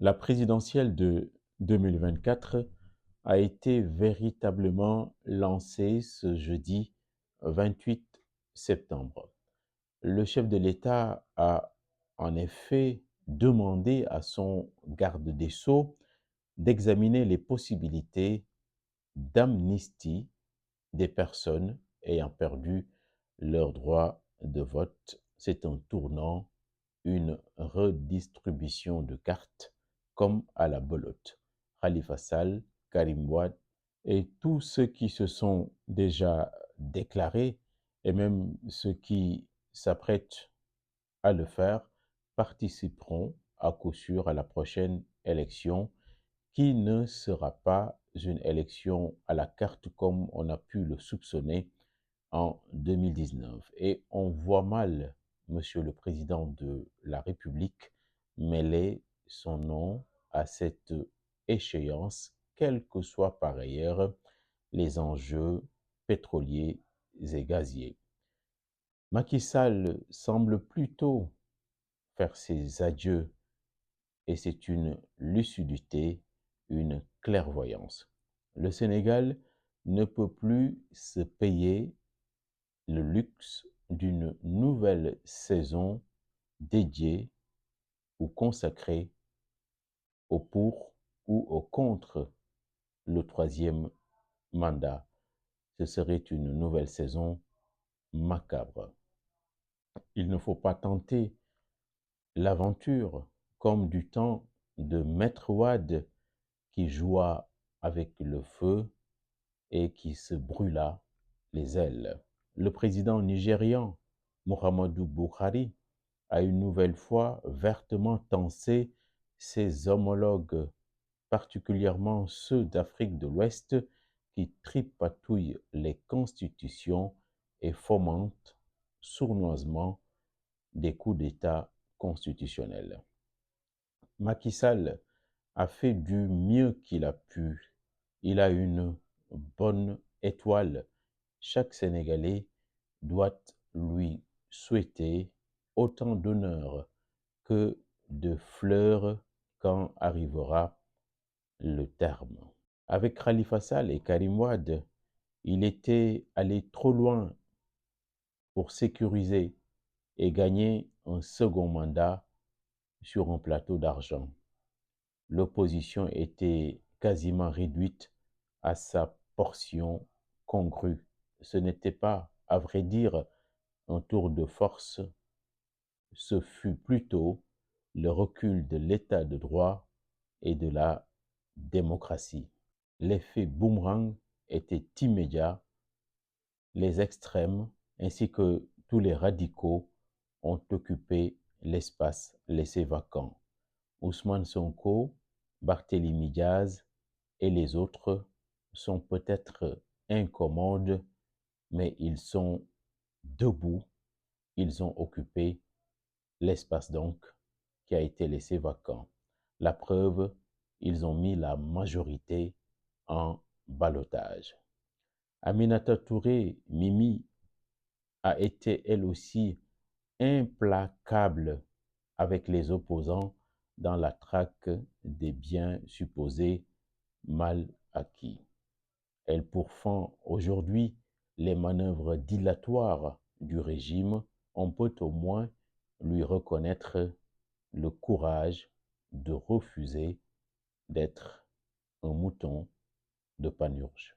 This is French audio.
La présidentielle de 2024 a été véritablement lancée ce jeudi 28 septembre. Le chef de l'État a en effet demandé à son garde des Sceaux d'examiner les possibilités d'amnistie des personnes ayant perdu leur droit de vote. C'est un tournant, une redistribution de cartes comme à la belote. Khalifa Sall, Karim Wade et tous ceux qui se sont déjà déclarés et même ceux qui s'apprêtent à le faire participeront à coup sûr à la prochaine élection qui ne sera pas une élection à la carte comme on a pu le soupçonner en 2019. Et on voit mal Monsieur le Président de la République mêler son nom à cette échéance, quels que soient par ailleurs les enjeux pétroliers et gaziers. Macky Sall semble plutôt faire ses adieux et c'est une lucidité, une clairvoyance. Le Sénégal ne peut plus se payer le luxe d'une nouvelle saison dédiée ou consacrée au pour ou au contre le troisième mandat. Ce serait une nouvelle saison macabre. Il ne faut pas tenter l'aventure comme du temps de Maître Wade qui joua avec le feu et qui se brûla les ailes. Le président nigérian Muhammadu Buhari a une nouvelle fois vertement tensé ses homologues, particulièrement ceux d'Afrique de l'Ouest, qui tripatouillent les constitutions et fomentent sournoisement des coups d'État constitutionnels. Macky Sall a fait du mieux qu'il a pu. Il a une bonne étoile. Chaque Sénégalais doit lui souhaiter autant d'honneur que de fleurs quand arrivera le terme. Avec Khalifa Sall et Karim Wade, il était allé trop loin pour sécuriser et gagner un second mandat sur un plateau d'argent. L'opposition était quasiment réduite à sa portion congrue. Ce n'était pas, à vrai dire, un tour de force, ce fut plutôt le recul de l'état de droit et de la démocratie. L'effet boomerang était immédiat. Les extrêmes ainsi que tous les radicaux ont occupé l'espace laissé vacant. Ousmane Sonko, Barthélémy Diaz et les autres sont peut-être incommodes, mais ils sont debout, ils ont occupé l'espace donc qui a été laissé vacant. La preuve, ils ont mis la majorité en ballottage. Aminata Touré, Mimi, a été elle aussi implacable avec les opposants dans la traque des biens supposés mal acquis. Elle pourfend aujourd'hui les manœuvres dilatoires du régime. On peut au moins lui reconnaître le courage de refuser d'être un mouton de Panurge.